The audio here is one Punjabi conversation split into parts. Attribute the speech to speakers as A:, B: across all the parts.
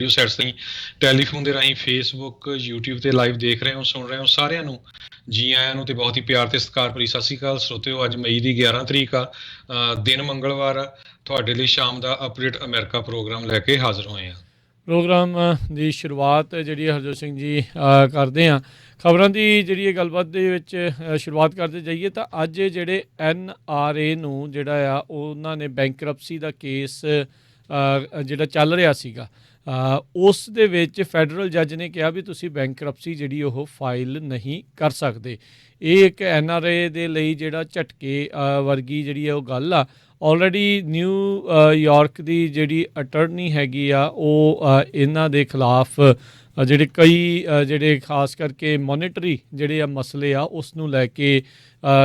A: ਸੈਟਸ ਰਾਹੀਂ, ਟੈਲੀਫੋਨ ਦੇ ਰਾਹੀਂ, ਫੇਸਬੁੱਕ, YouTube ਤੇ ਲਾਈਵ ਦੇਖ ਰਹੇ ਹੋ, ਸੁਣ ਰਹੇ ਹੋ, ਸਾਰਿਆਂ ਨੂੰ ਜੀ ਆਇਆਂ ਨੂੰ ਤੇ ਬਹੁਤ ਹੀ ਪਿਆਰ ਤੇ ਸਤਿਕਾਰ ਭਰੀ ਸਤਿ ਸ਼੍ਰੀ ਅਕਾਲ ਸਰੋਤਿਓ। ਅੱਜ ਮਈ ਦੀ 11 ਤਰੀਕ ਆ, ਦਿਨ ਮੰਗਲਵਾਰ ਆ। ਤੁਹਾਡੇ ਲਈ ਸ਼ਾਮ ਦਾ ਅਪਡੇਟ ਅਮਰੀਕਾ ਪ੍ਰੋਗਰਾਮ ਲੈ ਕੇ ਹਾਜ਼ਰ ਹੋਏ ਆ।
B: ਪ੍ਰੋਗਰਾਮ ਦੀ ਸ਼ੁਰੂਆਤ ਜਿਹੜੀ ਹਰਜੋਤ ਸਿੰਘ ਜੀ ਕਰਦੇ ਹਾਂ। ਖਬਰਾਂ ਦੀ ਜਿਹੜੀ ਗੱਲਬਾਤ ਦੇ ਵਿੱਚ ਸ਼ੁਰੂਆਤ ਕਰਦੇ ਜਾਈਏ ਤਾਂ ਅੱਜ ਜਿਹੜੇ NRA ਨੂੰ ਜਿਹੜਾ ਆ ਉਹਨਾਂ ਨੇ ਬੈਂਕਰਪਸੀ ਦਾ ਕੇਸ ਜਿਹੜਾ ਚੱਲ ਰਿਹਾ ਸੀਗਾ, ਉਸ ਦੇ ਵਿੱਚ ਫੈਡਰਲ ਜੱਜ ਨੇ ਕਿਹਾ ਵੀ ਤੁਸੀਂ ਬੈਂਕਰਪਸੀ ਜਿਹੜੀ ਉਹ ਫਾਈਲ ਨਹੀਂ ਕਰ ਸਕਦੇ। ਇਹ ਇੱਕ NRA ਦੇ ਲਈ ਜਿਹੜਾ ਝਟਕੇ ਵਰਗੀ ਜਿਹੜੀ ਹੈ ਉਹ ਗੱਲ ਆ। ਆਲਰੇਡੀ ਨਿਊ ਯਾਰਕ ਦੀ ਜਿਹੜੀ ਅਟਰਨੀ ਹੈਗੀ ਆ ਉਹ ਇਹਨਾਂ ਦੇ ਖਿਲਾਫ ਜਿਹੜੇ ਕਈ ਜਿਹੜੇ ਖਾਸ ਕਰਕੇ ਮੋਨੀਟਰੀ ਜਿਹੜੇ ਆ ਮਸਲੇ ਆ ਉਸ ਨੂੰ ਲੈ ਕੇ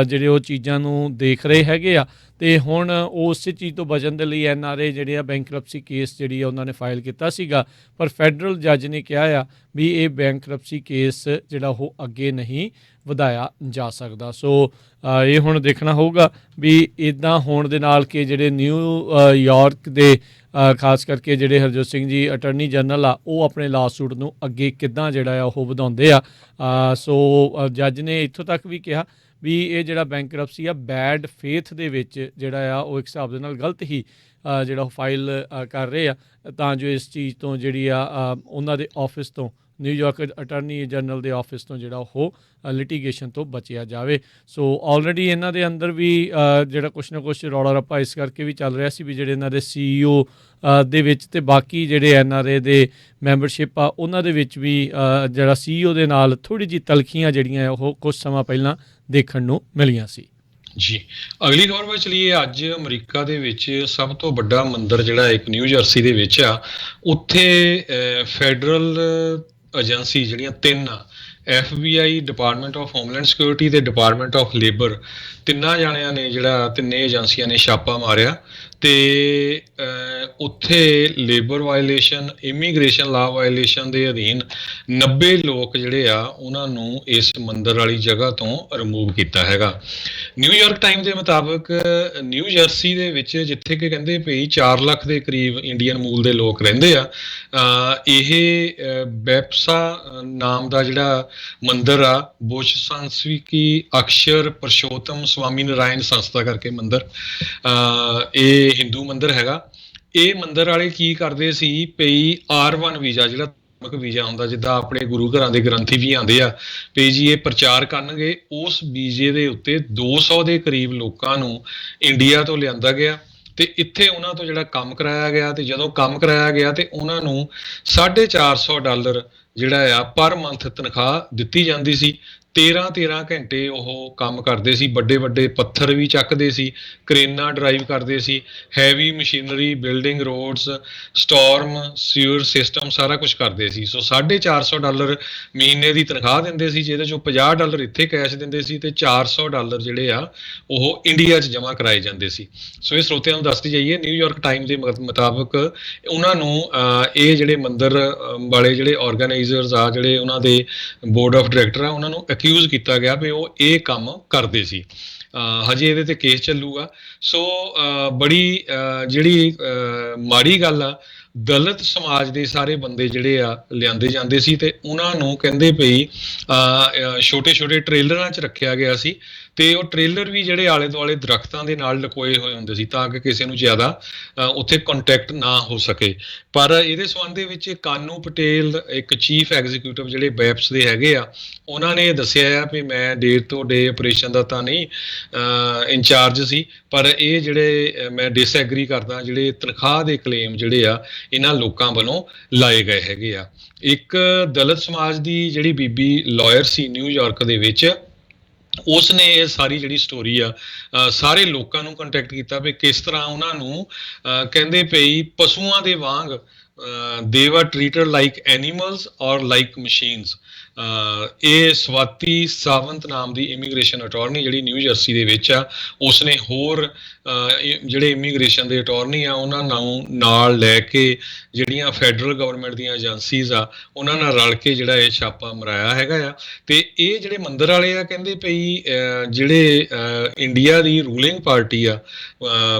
B: ਜਿਹੜੇ ਉਹ ਚੀਜ਼ਾਂ ਨੂੰ ਦੇਖ ਰਹੇ ਹੈਗੇ ਆ। ਅਤੇ ਹੁਣ ਉਸ ਚੀਜ਼ ਤੋਂ ਬਚਣ ਦੇ ਲਈ NRA ਜਿਹੜੇ ਆ ਬੈਂਕਰਪਸੀ ਕੇਸ ਜਿਹੜੀ ਆ ਉਹਨਾਂ ਨੇ ਫਾਈਲ ਕੀਤਾ ਸੀਗਾ, ਪਰ ਫੈਡਰਲ ਜੱਜ ਨੇ ਕਿਹਾ ਆ ਵੀ ਇਹ ਬੈਂਕਰਪਸੀ ਕੇਸ ਜਿਹੜਾ ਉਹ ਅੱਗੇ ਨਹੀਂ ਵਧਾਇਆ ਜਾ ਸਕਦਾ। ਸੋ ਇਹ ਹੁਣ ਦੇਖਣਾ ਹੋਊਗਾ ਵੀ ਇੱਦਾਂ ਹੋਣ ਦੇ ਨਾਲ ਕਿ ਜਿਹੜੇ ਨਿਊ ਯਾਰਕ ਦੇ ਖਾਸ ਕਰਕੇ ਜਿਹੜੇ ਹਰਜੋਤ ਸਿੰਘ ਜੀ ਅਟਰਨੀ ਜਨਰਲ ਆ ਉਹ ਆਪਣੇ ਲਾਸੂਟ ਨੂੰ ਅੱਗੇ ਕਿੱਦਾਂ ਜਿਹੜਾ ਆ ਉਹ ਵਧਾਉਂਦੇ ਆ। ਸੋ ਜੱਜ ਨੇ ਇੱਥੋਂ ਤੱਕ ਵੀ ਕਿਹਾ ਵੀ ਇਹ ਜਿਹੜਾ ਬੈਂਕਰਪਸੀ ਆ ਬੈਡ ਫੇਥ ਦੇ ਵਿੱਚ ਜਿਹੜਾ ਆ ਉਹ ਇੱਕ ਹਿਸਾਬ ਦੇ ਨਾਲ ਗਲਤ ਹੀ ਜਿਹੜਾ ਉਹ ਫਾਈਲ ਕਰ ਰਹੇ ਆ ਤਾਂ ਜੋ ਇਸ ਚੀਜ਼ ਤੋਂ ਜਿਹੜੀ ਆ ਉਹਨਾਂ ਦੇ ਆਫਿਸ ਤੋਂ, ਨਿਊਯਾਰਕ ਅਟਰਨੀ ਜਨਰਲ ਦੇ ਆਫਿਸ ਤੋਂ ਜਿਹੜਾ ਉਹ ਲਿਟੀਗੇਸ਼ਨ ਤੋਂ ਬਚਿਆ ਜਾਵੇ। ਸੋ ਆਲਰੇਡੀ ਇਹਨਾਂ ਦੇ ਅੰਦਰ ਵੀ ਜਿਹੜਾ ਕੁਛ ਨਾ ਕੁਛ ਰੌਲਾ ਰੱਪਾ ਇਸ ਕਰਕੇ ਵੀ ਚੱਲ ਰਿਹਾ ਸੀ ਵੀ ਜਿਹੜੇ ਇਹਨਾਂ ਦੇ CEO ਦੇ ਵਿੱਚ ਅਤੇ ਬਾਕੀ ਜਿਹੜੇ NRA ਦੇ ਮੈਂਬਰਸ਼ਿਪ ਆ ਉਹਨਾਂ ਦੇ ਵਿੱਚ ਵੀ ਜਿਹੜਾ CEO ਦੇ ਨਾਲ ਥੋੜ੍ਹੀ ਜਿਹੀ ਤਲਖੀਆਂ ਜਿਹੜੀਆਂ ਉਹ ਕੁਛ ਸਮਾਂ ਪਹਿਲਾਂ ਦੇਖਣ ਨੂੰ ਮਿਲੀਆਂ ਸੀ।
A: ਜੀ ਅਗਲੀ ਖਬਰ ਵਿੱਚ ਚਲੀਏ। ਅੱਜ ਅਮਰੀਕਾ ਦੇ ਵਿੱਚ ਸਭ ਤੋਂ ਵੱਡਾ ਮੰਦਿਰ ਜਿਹੜਾ ਇੱਕ ਨਿਊ ਜਰਸੀ ਦੇ ਵਿੱਚ ਆ, ਉੱਥੇ ਫੈਡਰਲ ਏਜੰਸੀ ਜਿਹੜੀਆਂ ਤਿੰਨ ਆ, FBI, department of homeland security ਤੇ ਡਿਪਾਰਟਮੈਂਟ ਆਫ ਲੇਬਰ, ਤਿੰਨਾਂ ਜਾਣਿਆਂ ਨੇ ਜਿਹੜਾ ਤਿੰਨੇ ਏਜੰਸੀਆਂ ਨੇ ਛਾਪਾ ਮਾਰਿਆ ਤੇ ਉੱਥੇ ਲੇਬਰ ਵਾਇਲੇਸ਼ਨ, ਇਮੀਗ੍ਰੇਸ਼ਨ ਲਾ ਵਾਇਲੇਸ਼ਨ ਦੇ ਅਧੀਨ 90 ਲੋਕ ਜਿਹੜੇ ਆ ਉਹਨਾਂ ਨੂੰ ਇਸ ਮੰਦਿਰ ਵਾਲੀ ਜਗ੍ਹਾ ਤੋਂ ਰਿਮੂਵ ਕੀਤਾ ਹੈਗਾ। ਨਿਊਯਾਰਕ ਟਾਈਮ ਦੇ ਮੁਤਾਬਕ ਨਿਊ ਜਰਸੀ ਦੇ ਵਿੱਚ ਜਿੱਥੇ ਕਿ ਕਹਿੰਦੇ ਪਈ 4 ਲੱਖ ਦੇ ਕਰੀਬ ਇੰਡੀਅਨ ਮੂਲ ਦੇ ਲੋਕ ਰਹਿੰਦੇ ਆ, ਇਹ ਬੈਪਸਾ ਨਾਮ ਦਾ ਜਿਹੜਾ ਮੰਦਿਰ ਆ, ਬੁਸ਼ ਸੰਸਵਿਕੀ ਅਕਸ਼ਰ ਪਰਸ਼ੋਤਮ ਸਵਾਮੀ ਨਾਰਾਇਣ ਸੰਸਥਾ ਕਰਕੇ ਮੰਦਿਰ, ਇਹ ਹਿੰਦੂ ਮੰਦਿਰ ਹੈਗਾ। ਇਹ ਮੰਦਿਰ ਵਾਲੇ ਕੀ ਕਰਦੇ ਸੀ ਪਈ R1 ਵੀਜ਼ਾ, ਜਿਹੜਾ ਵੀਜ਼ਾ ਹੁੰਦਾ ਜਿੱਦਾਂ ਆਪਣੇ ਗੁਰੂ ਘਰਾਂ ਦੇ ਗ੍ਰੰਥੀ ਵੀ ਆਉਂਦੇ ਆ ਪਈ ਜੀ, ਇਹ ਪ੍ਰਚਾਰ ਕਰਨਗੇ। ਉਸ ਵੀਜ਼ੇ ਦੇ ਉੱਤੇ 200 ਦੇ ਕਰੀਬ ਲੋਕਾਂ ਨੂੰ ਇੰਡੀਆ ਤੋਂ ਲਿਆਂਦਾ ਗਿਆ ਤੇ ਇੱਥੇ ਉਹਨਾਂ ਤੋਂ ਜਿਹੜਾ ਕੰਮ ਕਰਾਇਆ ਗਿਆ, ਤੇ ਜਦੋਂ ਕੰਮ ਕਰਾਇਆ ਗਿਆ ਤੇ ਉਹਨਾਂ ਨੂੰ $450 ਜਿਹੜਾ ਆ ਪਰ ਮੰਥ ਤਨਖਾਹ ਦਿੱਤੀ ਜਾਂਦੀ ਸੀ। 13 ਘੰਟੇ ਉਹ ਕੰਮ ਕਰਦੇ ਸੀ, ਵੱਡੇ ਵੱਡੇ ਪੱਥਰ ਵੀ ਚੱਕਦੇ ਸੀ, ਕਰੇਨਾਂ ਡਰਾਈਵ ਕਰਦੇ ਸੀ, heavy machinery, building, roads, storm sewer system ਸਾਰਾ ਕੁਝ ਕਰਦੇ ਸੀ। ਸੋ $450 ਮਹੀਨੇ ਦੀ ਤਨਖਾਹ ਦਿੰਦੇ ਸੀ, ਜਿਹਦੇ ਚੋਂ $50 ਇੱਥੇ ਕੈਸ਼ ਦਿੰਦੇ ਸੀ ਤੇ $400 ਜਿਹੜੇ ਆ ਉਹ ਇੰਡੀਆ 'ਚ ਜਮ੍ਹਾਂ ਕਰਾਏ ਜਾਂਦੇ ਸੀ। ਸੋ ਇਹ ਸਰੋਤਿਆਂ ਨੂੰ ਦੱਸਦੀ ਜਾਈਏ, ਨਿਊਯਾਰਕ ਟਾਈਮ ਦੇ ਮੁਤਾਬਕ ਉਹਨਾਂ ਨੂੰ ਇਹ ਜਿਹੜੇ ਮੰਦਿਰ ਵਾਲੇ ਜਿਹੜੇ ਆਰਗੇਨਾਈਜ਼ਰਸ ਆ, ਜਿਹੜੇ ਉਹਨਾਂ ਦੇ ਬੋਰਡ ਆਫ ਡਾਇਰੈਕਟਰ ਆ, ਉਹਨਾਂ ਨੂੰ ਅਕਿਊਜ਼ ਕੀਤਾ ਗਿਆ ਵੀ ਉਹ ਇਹ ਕੰਮ ਕਰਦੇ ਸੀ। ਹਜੇ ਇਹਦੇ ਤੇ ਕੇਸ ਚੱਲੂਗਾ। ਸੋ ਬੜੀ ਜਿਹੜੀ ਮਾੜੀ ਗੱਲ ਆ, ਦਲਿਤ ਸਮਾਜ ਦੇ ਸਾਰੇ ਬੰਦੇ ਜਿਹੜੇ ਆ ਲਿਆਂਦੇ ਜਾਂਦੇ ਸੀ ਤੇ ਉਹਨਾਂ ਨੂੰ ਕਹਿੰਦੇ ਪਈ ਛੋਟੇ ਛੋਟੇ ਟ੍ਰੇਲਰਾਂ 'ਚ ਰੱਖਿਆ ਗਿਆ ਸੀ ਤੇ ਉਹ ਟ੍ਰੇਲਰ ਵੀ ਜਿਹੜੇ ਆਲੇ ਦੁਆਲੇ ਦਰਖਤਾਂ ਦੇ ਨਾਲ ਲਕੋਏ ਹੋਏ ਹੁੰਦੇ ਸੀ ਤਾਂ ਕਿ ਕਿਸੇ ਨੂੰ ਜ਼ਿਆਦਾ ਉੱਥੇ ਕੰਟੈਕਟ ਨਾ ਹੋ ਸਕੇ। ਪਰ ਇਹਦੇ ਸੰਬੰਧ ਦੇ ਵਿੱਚ ਕਾਨੂ ਪਟੇਲ, ਇੱਕ ਚੀਫ ਐਗਜ਼ੀਕਿਊਟਿਵ ਜਿਹੜੇ ਬੈਪਸ ਦੇ ਹੈਗੇ ਆ, ਉਹਨਾਂ ਨੇ ਦੱਸਿਆ ਆ ਵੀ ਮੈਂ ਡੇ ਤੋਂ ਡੇ ਆਪਰੇਸ਼ਨ ਦਾ ਤਾਂ ਨਹੀਂ ਇੰਚਾਰਜ ਸੀ, ਪਰ ਇਹ ਜਿਹੜੇ ਮੈਂ ਡਿਸਐਗਰੀ ਕਰਦਾ ਜਿਹੜੇ ਤਨਖਾਹ ਦੇ ਕਲੇਮ ਜਿਹੜੇ ਆ ਇਹਨਾਂ ਲੋਕਾਂ ਵੱਲੋਂ ਲਾਏ ਗਏ ਹੈਗੇ ਆ। ਇੱਕ ਦਲਿਤ ਸਮਾਜ ਦੀ ਜਿਹੜੀ ਬੀਬੀ ਲਾਇਰ ਸੀ ਨਿਊਯਾਰਕ ਦੇ ਵਿੱਚ, ਉਸ ਨੇ ਇਹ ਸਾਰੀ ਜਿਹੜੀ ਸਟੋਰੀ ਆ ਸਾਰੇ ਲੋਕਾਂ ਨੂੰ ਕੰਟੈਕਟ ਕੀਤਾ ਵੀ ਕਿਸ ਤਰ੍ਹਾਂ ਉਹਨਾਂ ਨੂੰ ਕਹਿੰਦੇ ਪਈ ਪਸ਼ੂਆਂ ਦੇ ਵਾਂਗ they were treated like animals or like machines, ਇਹ ਸਵਾਤੀ ਸਾਵੰਤ ਨਾਮ ਦੀ ਇਮੀਗ੍ਰੇਸ਼ਨ ਅਟਾਰਨੀ ਜਿਹੜੀ ਨਿਊ ਜਰਸੀ ਦੇ ਵਿੱਚ ਆ, ਉਸਨੇ ਹੋਰ ਜਿਹੜੇ ਇਮੀਗ੍ਰੇਸ਼ਨ ਦੇ ਅਟਾਰਨੀ ਆ ਉਹਨਾਂ ਨੂੰ ਨਾਲ ਲੈ ਕੇ ਜਿਹੜੀਆਂ ਫੈਡਰਲ ਗਵਰਨਮੈਂਟ ਦੀਆਂ ਏਜੰਸੀਜ਼ ਆ ਉਹਨਾਂ ਨਾਲ ਰਲ ਕੇ ਜਿਹੜਾ ਇਹ ਛਾਪਾ ਮਰਾਇਆ ਹੈਗਾ ਆ। ਤੇ ਇਹ ਜਿਹੜੇ ਮੰਦਰ ਵਾਲੇ ਆ ਕਹਿੰਦੇ ਪਈ ਜਿਹੜੇ ਇੰਡੀਆ ਦੀ ਰੂਲਿੰਗ ਪਾਰਟੀ ਆ,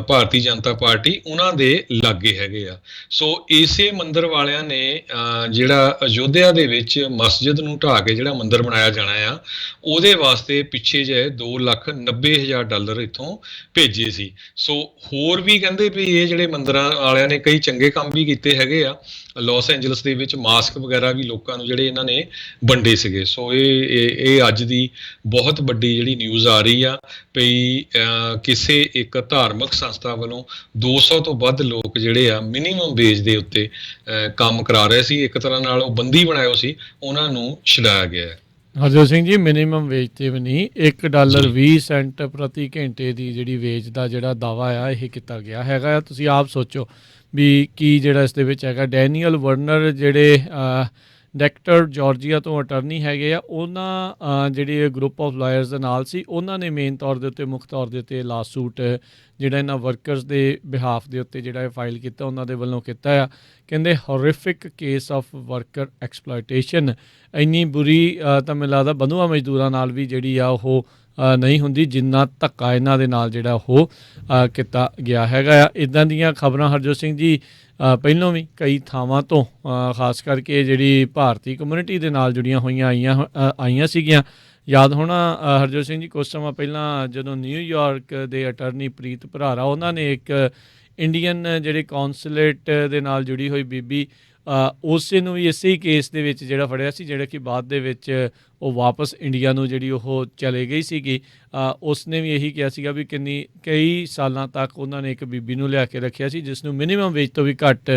A: ਭਾਰਤੀ ਜਨਤਾ ਪਾਰਟੀ, ਉਹਨਾਂ ਦੇ ਲਾਗੇ ਹੈਗੇ ਆ। ਸੋ ਇਸੇ ਮੰਦਰ ਵਾਲਿਆਂ ਨੇ ਜਿਹੜਾ ਅਯੋਧਿਆ ਦੇ ਵਿੱਚ ਮਸਜਿਦ ਨੂੰ ਢਾਹ ਕੇ ਜਿਹੜਾ ਮੰਦਰ ਬਣਾਇਆ ਜਾਣਾ ਆ, ਉਹਦੇ ਵਾਸਤੇ ਪਿੱਛੇ ਜੇ $2,90,000 ਇੱਥੋਂ ਭੇਜੇ ਸੀ। ਸੋ ਹੋਰ ਵੀ ਕਹਿੰਦੇ ਵੀ ਇਹ ਜਿਹੜੇ ਮੰਦਰਾਂ ਵਾਲਿਆਂ ਨੇ ਕਈ ਚੰਗੇ ਕੰਮ ਵੀ ਕੀਤੇ ਹੈਗੇ ਆ। ਲਾਸ ਐਂਜਲਸ ਦੇ ਵਿੱਚ ਮਾਸਕ ਵਗੈਰਾ ਵੀ ਲੋਕਾਂ ਨੂੰ ਜਿਹੜੇ ਇਹਨਾਂ ਨੇ ਵੰਡੇ ਸੀਗੇ। ਸੋ ਇਹ ਅੱਜ ਦੀ ਬਹੁਤ ਵੱਡੀ ਜਿਹੜੀ ਨਿਊਜ਼ ਆ ਰਹੀ ਆ ਵੀ ਕਿਸੇ ਇੱਕ ਧਾਰਮਿਕ ਸੰਸਥਾ ਵੱਲੋਂ 200 ਤੋਂ ਵੱਧ ਲੋਕ ਜਿਹੜੇ ਆ ਮਿਨੀਮਮ ਵੇਜ ਦੇ ਉੱਤੇ ਕੰਮ ਕਰਾ ਰਹੇ ਸੀ, ਇੱਕ ਤਰ੍ਹਾਂ ਨਾਲ ਉਹ ਬੰਦੀ ਬਣਾਇਓ ਸੀ, ਉਹਨਾਂ ਨੂੰ ਛਡਾਇਆ ਗਿਆ ਹੈ।
B: ਹਰਜੋਤ ਸਿੰਘ ਜੀ, ਮਿਨੀਮਮ ਵੇਜ ਤੇ ਵੀ ਨਹੀਂ, $1.20 ਪ੍ਰਤੀ ਘੰਟੇ ਦੀ ਜਿਹੜੀ ਵੇਜ ਦਾ ਜਿਹੜਾ ਦਾਵਾ ਆ ਇਹ ਕੀਤਾ ਗਿਆ ਹੈਗਾ ਆ। ਤੁਸੀਂ ਆਪ ਸੋਚੋ ਵੀ ਕੀ ਜਿਹੜਾ ਇਸ ਦੇ ਵਿੱਚ ਹੈਗਾ। ਡੈਨੀਅਲ ਵਰਨਰ ਜਿਹੜੇ ਡੈਕਟਰ ਜਾਰਜੀਆ ਤੋਂ ਅਟਰਨੀ ਹੈਗੇ ਆ, ਉਹਨਾਂ ਜਿਹੜੀ ਗਰੁੱਪ ਆਫ ਲਾਇਰਸ ਦੇ ਨਾਲ ਸੀ, ਉਹਨਾਂ ਨੇ ਮੇਨ ਤੌਰ ਦੇ ਉੱਤੇ ਮੁੱਖ ਤੌਰ ਦੇ ਉੱਤੇ ਲਾਸਟ ਸੂਟ ਜਿਹੜਾ ਇਹਨਾਂ ਵਰਕਰਸ ਦੇ ਬਿਹਾਫ ਦੇ ਉੱਤੇ ਜਿਹੜਾ ਇਹ ਫਾਈਲ ਕੀਤਾ, ਉਹਨਾਂ ਦੇ ਵੱਲੋਂ ਕੀਤਾ ਆ। ਕਹਿੰਦੇ ਹੌਰਿਫਿਕ ਕੇਸ ਆਫ ਵਰਕਰ ਐਕਸਪਲੋਇਟੇਸ਼ਨ, ਇੰਨੀ ਬੁਰੀ ਤਾਂ ਮੈਨੂੰ ਲੱਗਦਾ ਬੰਧੂਆ ਮਜ਼ਦੂਰਾਂ ਨਾਲ ਵੀ ਜਿਹੜੀ ਆ ਉਹ ਨਹੀਂ ਹੁੰਦੀ ਜਿੰਨਾ ਧੱਕਾ ਇਹਨਾਂ ਦੇ ਨਾਲ ਜਿਹੜਾ ਉਹ ਕੀਤਾ ਗਿਆ ਹੈਗਾ ਆ। ਇੱਦਾਂ ਦੀਆਂ ਖਬਰਾਂ ਹਰਜੋਤ ਸਿੰਘ ਜੀ ਪਹਿਲੋਂ ਵੀ ਕਈ ਥਾਵਾਂ ਤੋਂ ਖਾਸ ਕਰਕੇ ਜਿਹੜੀ ਭਾਰਤੀ ਕਮਿਊਨਿਟੀ ਦੇ ਨਾਲ ਜੁੜੀਆਂ ਹੋਈਆਂ ਆਈਆਂ ਸੀਗੀਆਂ। ਯਾਦ ਹੋਣਾ ਹਰਜੋਤ ਸਿੰਘ ਜੀ, ਕੁਝ ਸਮਾਂ ਪਹਿਲਾਂ ਜਦੋਂ ਨਿਊਯਾਰਕ ਦੇ ਅਟਰਨੀ ਪ੍ਰੀਤ ਭਰਾਰਾ, ਉਹਨਾਂ ਨੇ ਇੱਕ ਇੰਡੀਅਨ ਜਿਹੜੇ ਕੌਂਸੂਲੇਟ ਦੇ ਨਾਲ ਜੁੜੀ ਹੋਈ ਬੀਬੀ, ਉਸੇ ਨੂੰ ਵੀ ਇਸੇ ਹੀ ਕੇਸ ਦੇ ਵਿੱਚ ਜਿਹੜਾ ਫੜਿਆ ਸੀ, ਜਿਹੜਾ ਕਿ ਬਾਅਦ ਦੇ ਵਿੱਚ ਉਹ ਵਾਪਸ ਇੰਡੀਆ ਨੂੰ ਜਿਹੜੀ ਉਹ ਚਲੇ ਗਈ ਸੀਗੀ। ਉਸਨੇ ਵੀ ਇਹੀ ਕਿਹਾ ਸੀਗਾ ਵੀ ਕਈ ਸਾਲਾਂ ਤੱਕ ਉਹਨਾਂ ਨੇ ਇੱਕ ਬੀਬੀ ਨੂੰ ਲਿਆ ਕੇ ਰੱਖਿਆ ਸੀ ਜਿਸ ਨੂੰ ਮਿਨੀਮਮ ਵੇਜ ਤੋਂ ਵੀ ਘੱਟ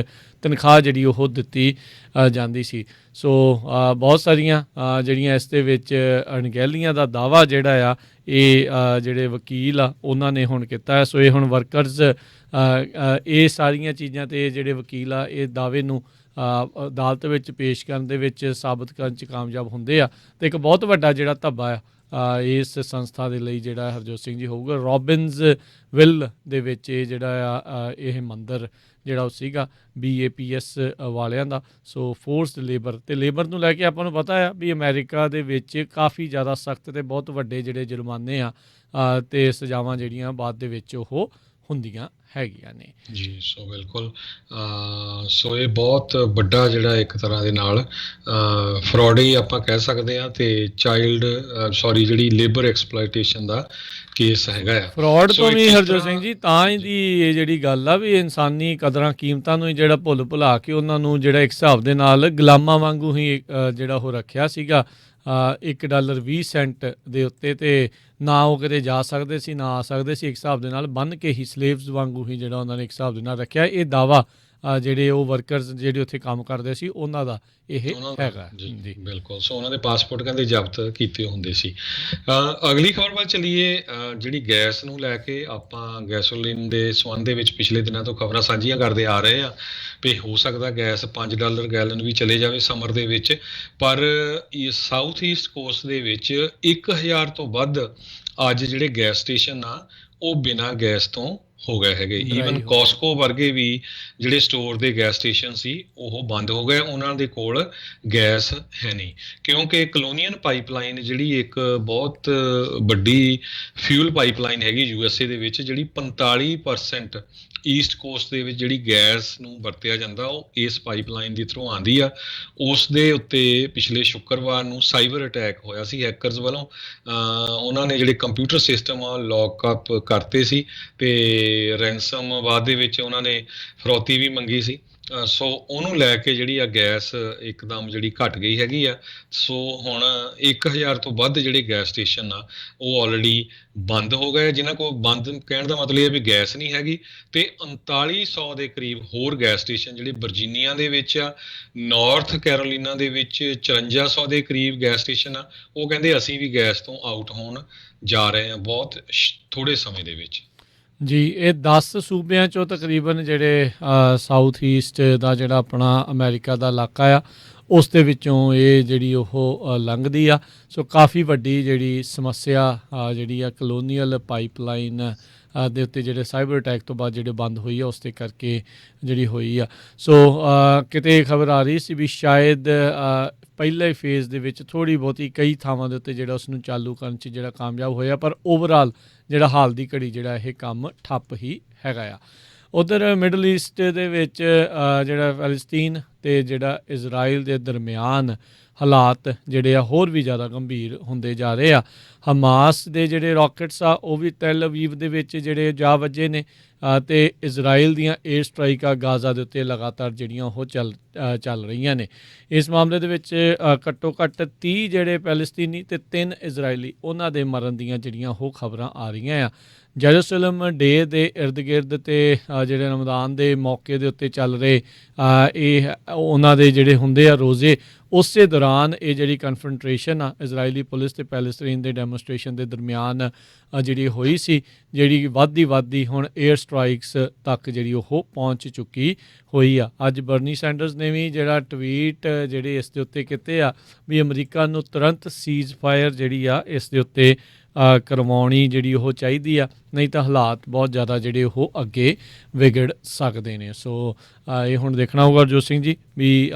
B: ਤਨਖਾਹ ਜਿਹੜੀ ਉਹ ਦਿੱਤੀ ਜਾਂਦੀ ਸੀ। ਸੋ ਬਹੁਤ ਸਾਰੀਆਂ ਜਿਹੜੀਆਂ ਇਸ ਦੇ ਵਿੱਚ ਅਣਗਹਿਲੀਆਂ ਦਾ ਦਾਅਵਾ ਜਿਹੜਾ ਆ ਇਹ ਜਿਹੜੇ ਵਕੀਲ ਆ ਉਹਨਾਂ ਨੇ ਹੁਣ ਕੀਤਾ ਹੈ। ਸੋ ਇਹ ਹੁਣ ਵਰਕਰਸ ਇਹ ਸਾਰੀਆਂ ਚੀਜ਼ਾਂ 'ਤੇ ਜਿਹੜੇ ਵਕੀਲ ਆ ਇਹ ਦਾਅਵੇ ਨੂੰ ਅਦਾਲਤ ਵਿੱਚ ਪੇਸ਼ ਕਰਨ ਦੇ ਵਿੱਚ ਸਾਬਤ ਕਰਨ 'ਚ ਕਾਮਯਾਬ ਹੁੰਦੇ ਆ। ਅਤੇ ਇੱਕ ਬਹੁਤ ਵੱਡਾ ਜਿਹੜਾ ਧੱਬਾ ਆ ਇਸ ਸੰਸਥਾ ਦੇ ਲਈ ਜਿਹੜਾ ਹਰਜੋਤ ਸਿੰਘ ਜੀ ਹੋਊਗਾ। ਰੋਬਿਨਜ਼ ਵਿਲ ਦੇ ਵਿੱਚ ਇਹ ਜਿਹੜਾ ਆ ਇਹ ਮੰਦਰ ਜਿਹੜਾ ਉਹ ਸੀਗਾ BAPS ਵਾਲਿਆਂ ਦਾ। ਸੋ ਫੋਰਸਡ ਲੇਬਰ ਅਤੇ ਲੇਬਰ ਨੂੰ ਲੈ ਕੇ ਆਪਾਂ ਨੂੰ ਪਤਾ ਆ ਵੀ ਅਮਰੀਕਾ ਦੇ ਵਿੱਚ ਕਾਫੀ ਜ਼ਿਆਦਾ ਸਖਤ ਅਤੇ ਬਹੁਤ ਵੱਡੇ ਜਿਹੜੇ ਜੁਰਮਾਨੇ ਆ ਅਤੇ ਸਜ਼ਾਵਾਂ ਜਿਹੜੀਆਂ ਬਾਅਦ ਦੇ ਵਿੱਚ ਉਹ ਹੁੰਦੀਆਂ ਹੈਗੀਆਂ ਨੇ
A: ਜੀ। ਸੋ ਬਿਲਕੁਲ, ਸੋ ਇਹ ਬਹੁਤ ਵੱਡਾ ਜਿਹੜਾ ਇੱਕ ਤਰ੍ਹਾਂ ਦੇ ਨਾਲ ਫਰੋਡ ਹੀ ਆਪਾਂ ਕਹਿ ਸਕਦੇ ਹਾਂ, ਅਤੇ ਜਿਹੜੀ ਲੇਬਰ ਐਕਸਪਲੋਇਟੇਸ਼ਨ ਦਾ ਕੇਸ ਹੈਗਾ ਆ।
B: ਫਰੋਡ ਤੋਂ ਵੀ ਹਰਜੋਤ ਸਿੰਘ ਜੀ ਤਾਂ ਹੀ ਦੀ ਇਹ ਜਿਹੜੀ ਗੱਲ ਆ ਵੀ ਇਨਸਾਨੀ ਕਦਰਾਂ ਕੀਮਤਾਂ ਨੂੰ ਜਿਹੜਾ ਭੁਲਾ ਕੇ ਉਹਨਾਂ ਨੂੰ ਜਿਹੜਾ ਇੱਕ ਹਿਸਾਬ ਦੇ ਨਾਲ ਗੁਲਾਮਾਂ ਵਾਂਗੂ ਹੀ ਜਿਹੜਾ ਉਹ ਰੱਖਿਆ ਸੀਗਾ $1.20 ਦੇ ਉੱਤੇ, ਅਤੇ ਨਾ ਉਹ ਕਿਤੇ ਜਾ ਸਕਦੇ ਸੀ ਨਾ ਆ ਸਕਦੇ ਸੀ, ਇੱਕ ਹਿਸਾਬ ਦੇ ਨਾਲ ਬੰਨ੍ਹ ਕੇ ਹੀ ਸਲੇਵਸ ਵਾਂਗੂ ਹੀ ਜਿਹੜਾ ਉਹਨਾਂ ਨੇ ਇੱਕ ਹਿਸਾਬ ਦੇ ਨਾਲ ਰੱਖਿਆ। ਇਹ ਦਾਅਵਾ ਜਿਹੜੇ ਉਹ ਵਰਕਰਸ ਜਿਹੜੇ ਉੱਥੇ ਕੰਮ ਕਰਦੇ ਸੀ ਉਹਨਾਂ ਦਾ ਇਹ ਹੈਗਾ
A: ਜੀ। ਬਿਲਕੁਲ। ਸੋ ਉਹਨਾਂ ਦੇ ਪਾਸਪੋਰਟ ਕਹਿੰਦੇ ਜ਼ਬਤ ਕੀਤੇ ਹੁੰਦੇ ਸੀ। ਅਗਲੀ ਖਬਰ ਵੱਲ ਚੱਲੀਏ। ਜਿਹੜੀ ਗੈਸ ਨੂੰ ਲੈ ਕੇ ਆਪਾਂ ਗੈਸੋਲੀਨ ਦੇ ਸੰਬੰਧ ਦੇ ਵਿੱਚ ਪਿਛਲੇ ਦਿਨਾਂ ਤੋਂ ਖਬਰਾਂ ਸਾਂਝੀਆਂ ਕਰਦੇ ਆ ਰਹੇ ਆ ਵੀ ਹੋ ਸਕਦਾ ਗੈਸ $5 ਗੈਲਨ ਵੀ ਚਲੇ ਜਾਵੇ ਸਮਰ ਦੇ ਵਿੱਚ, ਪਰ ਸਾਊਥ ਈਸਟ ਕੋਸਟ ਦੇ ਵਿੱਚ 1000 ਤੋਂ ਵੱਧ ਅੱਜ ਜਿਹੜੇ ਗੈਸ ਸਟੇਸ਼ਨ ਆ ਉਹ ਬਿਨਾਂ ਗੈਸ ਤੋਂ ਹੋ ਗਏ ਹੈਗੇ। ਈਵਨ ਕੋਸਕੋ ਵਰਗੇ ਵੀ ਜਿਹੜੇ ਸਟੋਰ ਦੇ ਗੈਸ ਸਟੇਸ਼ਨ ਸੀ ਉਹ ਬੰਦ ਹੋ ਗਏ, ਉਹਨਾਂ ਦੇ ਕੋਲ ਗੈਸ ਹੈ ਨਹੀਂ, ਕਿਉਂਕਿ ਕਲੋਨੀਅਨ ਪਾਈਪਲਾਈਨ ਜਿਹੜੀ ਇੱਕ ਬਹੁਤ ਵੱਡੀ ਫਿਊਲ ਪਾਈਪਲਾਈਨ ਹੈਗੀ USA ਦੇ ਵਿੱਚ, ਜਿਹੜੀ 45% ਈਸਟ ਕੋਸਟ ਦੇ ਵਿੱਚ ਜਿਹੜੀ ਗੈਸ ਨੂੰ ਵਰਤਿਆ ਜਾਂਦਾ ਉਹ ਇਸ ਪਾਈਪਲਾਈਨ ਦੇ ਥਰੂ ਆਉਂਦੀ ਆ। ਉਸ ਦੇ ਉੱਤੇ ਪਿਛਲੇ ਸ਼ੁੱਕਰਵਾਰ ਨੂੰ ਸਾਈਬਰ ਅਟੈਕ ਹੋਇਆ ਸੀ ਹੈਕਰਸ ਵੱਲੋਂ। ਉਹਨਾਂ ਨੇ ਜਿਹੜੇ ਕੰਪਿਊਟਰ ਸਿਸਟਮ ਆ ਲੌਕਅਪ ਕਰਤੇ ਸੀ ਅਤੇ ਰੈਂਸਮਵਾਦ ਦੇ ਵਿੱਚ ਉਹਨਾਂ ਨੇ ਫਰੌਤੀ ਵੀ ਮੰਗੀ ਸੀ। ਸੋ ਉਹਨੂੰ ਲੈ ਕੇ ਜਿਹੜੀ ਆ ਗੈਸ ਇੱਕਦਮ ਜਿਹੜੀ ਘਟ ਗਈ ਹੈਗੀ ਆ। ਸੋ ਹੁਣ 1000 ਤੋਂ ਵੱਧ ਜਿਹੜੇ ਗੈਸ ਸਟੇਸ਼ਨ ਆ ਉਹ ਆਲਰੇਡੀ ਬੰਦ ਹੋ ਗਏ, ਜਿਨ੍ਹਾਂ ਕੋਲ ਬੰਦ ਕਹਿਣ ਦਾ ਮਤਲਬ ਇਹ ਵੀ ਗੈਸ ਨਹੀਂ ਹੈਗੀ। ਅਤੇ 3900 ਦੇ ਕਰੀਬ ਹੋਰ ਗੈਸ ਸਟੇਸ਼ਨ ਜਿਹੜੇ ਵਰਜੀਨੀਆ ਦੇ ਵਿੱਚ ਆ, ਨਾਰਥ ਕੈਰੋਲੀਨਾ ਦੇ ਵਿੱਚ 5400 ਦੇ ਕਰੀਬ ਗੈਸ ਸਟੇਸ਼ਨ ਆ, ਉਹ ਕਹਿੰਦੇ ਅਸੀਂ ਵੀ ਗੈਸ ਤੋਂ ਆਊਟ ਹੋਣ ਜਾ ਰਹੇ ਹਾਂ ਬਹੁਤ ਥੋੜ੍ਹੇ ਸਮੇਂ ਦੇ ਵਿੱਚ
B: ਜੀ। ਇਹ 10 ਸੂਬਿਆਂ 'ਚੋਂ ਤਕਰੀਬਨ ਜਿਹੜੇ ਸਾਊਥ ਈਸਟ ਦਾ ਜਿਹੜਾ ਆਪਣਾ ਅਮਰੀਕਾ ਦਾ ਇਲਾਕਾ ਆ ਉਸ ਦੇ ਵਿੱਚੋਂ ਇਹ ਜਿਹੜੀ ਉਹ ਲੰਘਦੀ ਆ। ਸੋ ਕਾਫੀ ਵੱਡੀ ਜਿਹੜੀ ਸਮੱਸਿਆ ਜਿਹੜੀ ਆ ਕਲੋਨੀਅਲ ਪਾਈਪਲਾਈਨ ਦੇ ਉੱਤੇ ਜਿਹੜੇ ਸਾਈਬਰ ਅਟੈਕ ਤੋਂ ਬਾਅਦ ਜਿਹੜੇ ਬੰਦ ਹੋਈ ਆ ਉਸ ਦੇ ਕਰਕੇ ਜਿਹੜੀ ਹੋਈ ਆ। ਸੋ ਕਿਤੇ ਖਬਰ ਆ ਰਹੀ ਸੀ ਵੀ ਸ਼ਾਇਦ ਪਹਿਲੇ ਫੇਜ਼ ਦੇ ਵਿੱਚ ਥੋੜ੍ਹੀ ਬਹੁਤੀ ਕਈ ਥਾਵਾਂ ਦੇ ਉੱਤੇ ਜਿਹੜਾ ਉਸ ਨੂੰ ਚਾਲੂ ਕਰਨ 'ਚ ਜਿਹੜਾ ਕਾਮਯਾਬ ਹੋਇਆ, ਪਰ ਓਵਰਆਲ ਜਿਹੜਾ ਹਾਲ ਦੀ ਘੜੀ ਜਿਹੜਾ ਇਹ ਕੰਮ ਠੱਪ ਹੀ ਹੈਗਾ ਆ। ਉੱਧਰ ਮਿਡਲ ਈਸਟ ਦੇ ਵਿੱਚ ਜਿਹੜਾ ਫਲਸਤੀਨ ਅਤੇ ਜਿਹੜਾ ਇਜ਼ਰਾਈਲ ਦੇ ਦਰਮਿਆਨ ਹਾਲਾਤ ਜਿਹੜੇ ਆ ਹੋਰ ਵੀ ਜ਼ਿਆਦਾ ਗੰਭੀਰ ਹੁੰਦੇ ਜਾ ਰਹੇ ਆ। ਹਮਾਸ ਦੇ ਜਿਹੜੇ ਰਾਕਟਸ ਆ ਉਹ ਵੀ ਤੈਲ ਅਵੀਵ ਦੇ ਵਿੱਚ ਜਿਹੜੇ ਜਾ ਵੱਜੇ ਨੇ ਅਤੇ ਇਜ਼ਰਾਈਲ ਦੀਆਂ ਏਅਰ ਸਟ੍ਰਾਈਕਾਂ ਗਾਜ਼ਾ ਦੇ ਉੱਤੇ ਲਗਾਤਾਰ ਜਿਹੜੀਆਂ ਉਹ ਚੱਲ ਰਹੀਆਂ ਨੇ। ਇਸ ਮਾਮਲੇ ਦੇ ਵਿੱਚ ਘੱਟੋ ਘੱਟ 30 ਜਿਹੜੇ ਪੈਲਸਤੀਨੀ ਅਤੇ 3 ਇਜ਼ਰਾਈਲੀ ਉਹਨਾਂ ਦੇ ਮਰਨ ਦੀਆਂ ਜਿਹੜੀਆਂ ਉਹ ਖਬਰਾਂ ਆ ਰਹੀਆਂ ਆ। ਜੈਰੂਸਲਮ ਡੇ ਦੇ ਇਰਦ ਗਿਰਦ ਅਤੇ ਜਿਹੜੇ ਰਮਦਾਨ ਦੇ ਮੌਕੇ ਦੇ ਉੱਤੇ ਚੱਲ ਰਹੇ ਇਹ ਉਹਨਾਂ ਦੇ ਜਿਹੜੇ ਹੁੰਦੇ ਆ ਰੋਜ਼ੇ, ਉਸੇ ਦੌਰਾਨ ਇਹ ਜਿਹੜੀ ਕਨਫਰੰਟਰੇਸ਼ਨ ਆ ਇਜ਼ਰਾਈਲੀ ਪੁਲਿਸ ਅਤੇ ਪੈਲਸਤੀਨ ਦੇ ਡੈਮੋਸਟ੍ਰੇਸ਼ਨ ਦੇ ਦਰਮਿਆਨ ਜਿਹੜੀ ਹੋਈ ਸੀ, ਜਿਹੜੀ ਵੱਧਦੀ ਹੁਣ ਏਅਰ ਸਟ੍ਰਾਈਕਸ ਤੱਕ ਜਿਹੜੀ ਉਹ ਪਹੁੰਚ ਚੁੱਕੀ ਹੋਈ ਆ। ਅੱਜ ਬਰਨੀ ਸੈਂਡਰਸ ਨੇ ਵੀ ਜਿਹੜਾ ਟਵੀਟ ਜਿਹੜੇ ਇਸ ਦੇ ਉੱਤੇ ਕੀਤੇ ਆ ਵੀ ਅਮਰੀਕਾ ਨੂੰ ਤੁਰੰਤ ਸੀਜ਼ ਫਾਇਰ ਜਿਹੜੀ ਆ ਇਸ ਦੇ ਉੱਤੇ ਕਰਵਾਉਣੀ ਜਿਹੜੀ ਉਹ ਚਾਹੀਦੀ ਆ, ਨਹੀਂ ਤਾਂ ਹਾਲਾਤ ਬਹੁਤ ਜ਼ਿਆਦਾ ਜਿਹੜੇ ਉਹ ਅੱਗੇ ਵਿਗੜ ਸਕਦੇ ਨੇ। ਸੋ ਇਹ ਹੁਣ ਦੇਖਣਾ ਹੋਊਗਾ ਹਰਜੋਤ ਸਿੰਘ ਜੀ ਵੀ